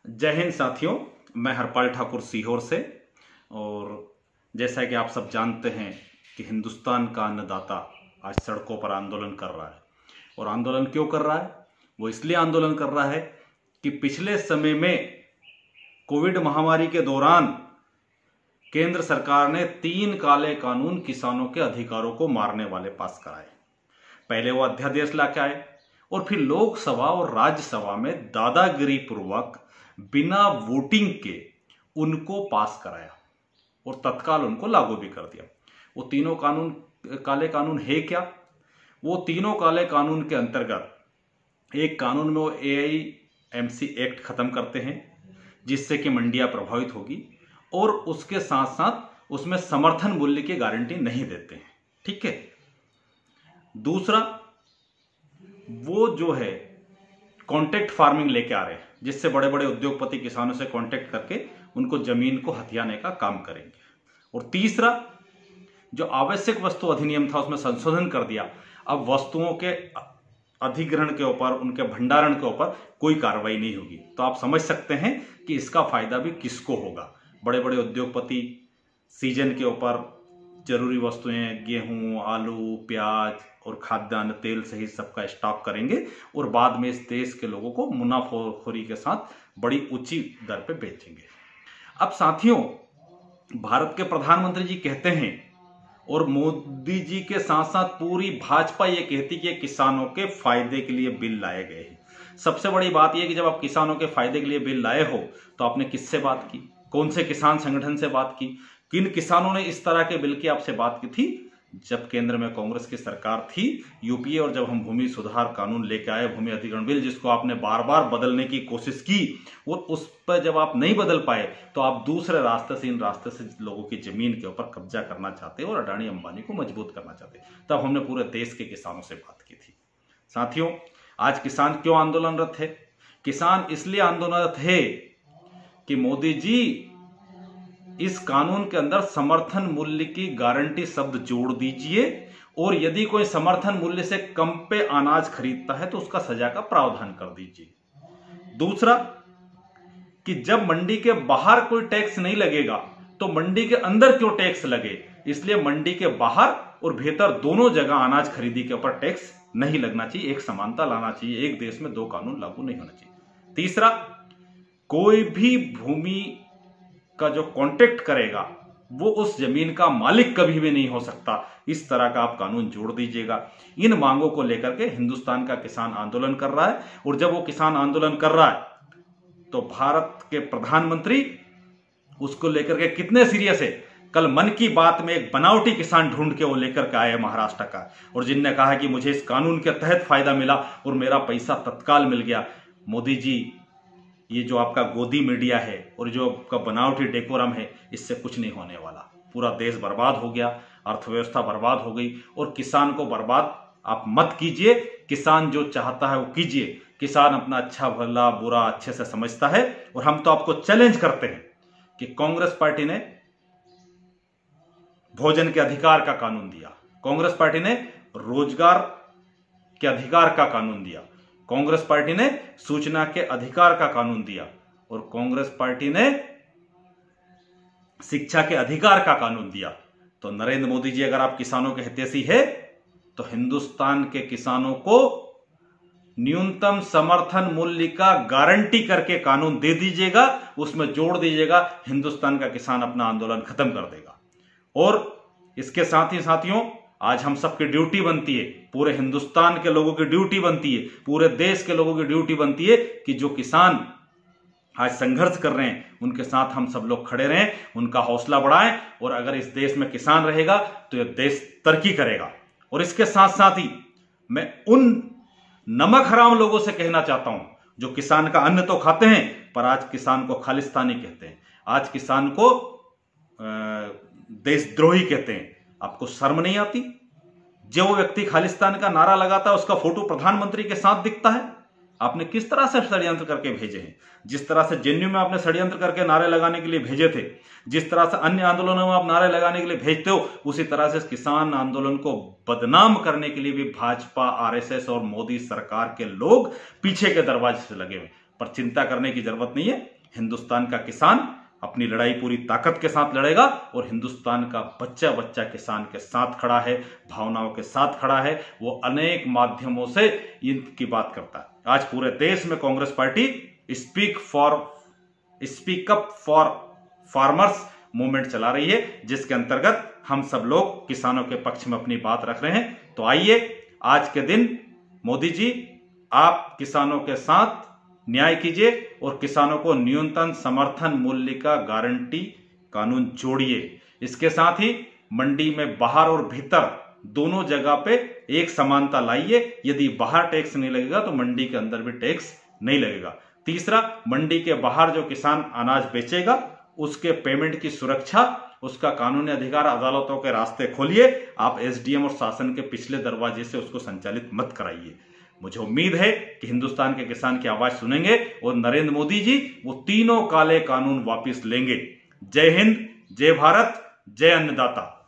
जय हिंद साथियों, मैं हरपाल ठाकुर सीहोर से। और जैसा कि आप सब जानते हैं कि हिंदुस्तान का अन्नदाता आज सड़कों पर आंदोलन कर रहा है। और आंदोलन क्यों कर रहा है? वो इसलिए आंदोलन कर रहा है कि पिछले समय में कोविड महामारी के दौरान केंद्र सरकार ने 3 काले कानून किसानों के अधिकारों को मारने वाले पास कराए। पहले वो अध्यादेश लाके आए और फिर लोकसभा और राज्यसभा में दादागिरी पूर्वक बिना वोटिंग के उनको पास कराया और तत्काल उनको लागू भी कर दिया। वो तीनों कानून काले कानून है क्या? वो तीनों काले कानून के अंतर्गत एक कानून में वो AIMC एक्ट खत्म करते हैं जिससे कि मंडियां प्रभावित होगी, और उसके साथ साथ उसमें समर्थन मूल्य की गारंटी नहीं देते हैं। ठीक है। दूसरा, वो जो है कॉन्ट्रैक्ट फार्मिंग लेके आ रहे हैं जिससे बड़े बड़े उद्योगपति किसानों से कॉन्ट्रैक्ट करके उनको जमीन को हथियाने का काम करेंगे। और तीसरा, जो आवश्यक वस्तु अधिनियम था उसमें संशोधन कर दिया। अब वस्तुओं के अधिग्रहण के ऊपर, उनके भंडारण के ऊपर कोई कार्रवाई नहीं होगी। तो आप समझ सकते हैं कि इसका फायदा भी किसको होगा। बड़े बड़े उद्योगपति सीजन के ऊपर जरूरी वस्तुएं, गेहूं, आलू, प्याज और खाद्यान्न, तेल सहित सबका स्टॉक करेंगे और बाद में इस देश के लोगों को मुनाफाखोरी के साथ बड़ी ऊंची दर पे बेचेंगे। अब साथियों, भारत के प्रधानमंत्री जी कहते हैं और मोदी जी के साथ साथ पूरी भाजपा ये कहती कि किसानों के फायदे के लिए बिल लाए गए हैं। सबसे बड़ी बात यह कि जब आप किसानों के फायदे के लिए बिल लाए हो तो आपने किससे बात की? कौन से किसान संगठन से बात की? किन किसानों ने इस तरह के बिल की आपसे बात की थी? जब केंद्र में कांग्रेस की सरकार थी, यूपीए, और जब हम भूमि सुधार कानून लेके आए, भूमि अधिग्रहण बिल, जिसको आपने बार बार बदलने की कोशिश की और उस पर जब आप नहीं बदल पाए तो आप दूसरे रास्ते से, इन रास्ते से लोगों की जमीन के ऊपर कब्जा करना चाहते और अडानी अंबानी को मजबूत करना चाहते। तब हमने पूरे देश के किसानों से बात की थी। साथियों, आज किसान क्यों आंदोलनरत है? किसान इसलिए आंदोलनरत है कि मोदी जी इस कानून के अंदर समर्थन मूल्य की गारंटी शब्द जोड़ दीजिए, और यदि कोई समर्थन मूल्य से कम पे अनाज खरीदता है तो उसका सजा का प्रावधान कर दीजिए। दूसरा, कि जब मंडी के बाहर कोई टैक्स नहीं लगेगा तो मंडी के अंदर क्यों टैक्स लगे? इसलिए मंडी के बाहर और भीतर दोनों जगह अनाज खरीदी के ऊपर टैक्स नहीं लगना चाहिए। एक समानता लाना चाहिए। एक देश में 2 कानून लागू नहीं होना चाहिए। तीसरा, कोई भी भूमि का जो कॉन्ट्रैक्ट करेगा वो उस जमीन का मालिक कभी भी नहीं हो सकता। इस तरह का आप कानून जोड़ दीजिएगा। इन मांगों को लेकर के हिंदुस्तान का किसान आंदोलन कर रहा है। और जब वो किसान आंदोलन कर रहा है तो भारत के प्रधानमंत्री उसको लेकर के कितने सीरियस है। कल मन की बात में एक बनावटी किसान ढूंढ के वो लेकर के आए महाराष्ट्र का, और जिनने कहा कि मुझे इस कानून के तहत फायदा मिला और मेरा पैसा तत्काल मिल गया। मोदी जी, ये जो आपका गोदी मीडिया है और जो आपका बनावटी डेकोरम है, इससे कुछ नहीं होने वाला। पूरा देश बर्बाद हो गया, अर्थव्यवस्था बर्बाद हो गई, और किसान को बर्बाद आप मत कीजिए। किसान जो चाहता है वो कीजिए। किसान अपना अच्छा भला बुरा अच्छे से समझता है। और हम तो आपको चैलेंज करते हैं कि कांग्रेस पार्टी ने भोजन के अधिकार का कानून दिया, कांग्रेस पार्टी ने रोजगार के अधिकार का कानून दिया, कांग्रेस पार्टी ने सूचना के अधिकार का कानून दिया, और कांग्रेस पार्टी ने शिक्षा के अधिकार का कानून दिया। तो नरेंद्र मोदी जी, अगर आप किसानों के हितैषी है तो हिंदुस्तान के किसानों को न्यूनतम समर्थन मूल्य का गारंटी करके कानून दे दीजिएगा। उसमें जोड़ दीजिएगा, हिंदुस्तान का किसान अपना आंदोलन खत्म कर देगा। और इसके साथ ही साथियों, आज हम सबकी ड्यूटी बनती है, पूरे हिंदुस्तान के लोगों की ड्यूटी बनती है, पूरे देश के लोगों की ड्यूटी बनती है कि जो किसान आज संघर्ष कर रहे हैं उनके साथ हम सब लोग खड़े रहें, उनका हौसला बढ़ाएं। और अगर इस देश में किसान रहेगा तो यह देश तरक्की करेगा। और इसके साथ साथ ही मैं उन नमक हराम लोगों से कहना चाहता हूं जो किसान का अन्न तो खाते हैं पर आज किसान को खालिस्तानी कहते हैं, आज किसान को देशद्रोही कहते हैं। आपको शर्म नहीं आती? जो व्यक्ति खालिस्तान का नारा लगाता है उसका फोटो प्रधानमंत्री के साथ दिखता है। आपने किस तरह से षड्यंत्र करके भेजे हैं? जिस तरह से जेएनयू में आपने षड्यंत्र करके नारे लगाने के लिए भेजे थे, जिस तरह से अन्य आंदोलनों में आप नारे लगाने के लिए भेजते हो, उसी तरह से किसान आंदोलन को बदनाम करने के लिए भी भाजपा, आरएसएस और मोदी सरकार के लोग पीछे के दरवाजे से लगे हुए। पर चिंता करने की जरूरत नहीं है। हिंदुस्तान का किसान अपनी लड़ाई पूरी ताकत के साथ लड़ेगा और हिंदुस्तान का बच्चा बच्चा किसान के साथ खड़ा है, भावनाओं के साथ खड़ा है। वो अनेक माध्यमों से इनकी बात करता है। आज पूरे देश में Congress party speak up for farmers movement चला रही है, जिसके अंतर्गत हम सब लोग किसानों के पक्ष में अपनी बात रख रहे हैं। तो आइए आज के दिन मोदी जी, आप किसानों के साथ न्याय कीजिए और किसानों को न्यूनतम समर्थन मूल्य का गारंटी कानून जोड़िए। इसके साथ ही मंडी में बाहर और भीतर दोनों जगह पे एक समानता लाइए। यदि बाहर टैक्स नहीं लगेगा तो मंडी के अंदर भी टैक्स नहीं लगेगा। तीसरा, मंडी के बाहर जो किसान अनाज बेचेगा उसके पेमेंट की सुरक्षा, उसका कानूनी अधिकार अदालतों के रास्ते खोलिए। आप एसडीएम और शासन के पिछले दरवाजे से उसको संचालित मत कराइए। मुझे उम्मीद है कि हिंदुस्तान के किसान की आवाज सुनेंगे और नरेंद्र मोदी जी वो तीनों काले कानून वापस लेंगे। जय हिंद, जय भारत, जय अन्नदाता।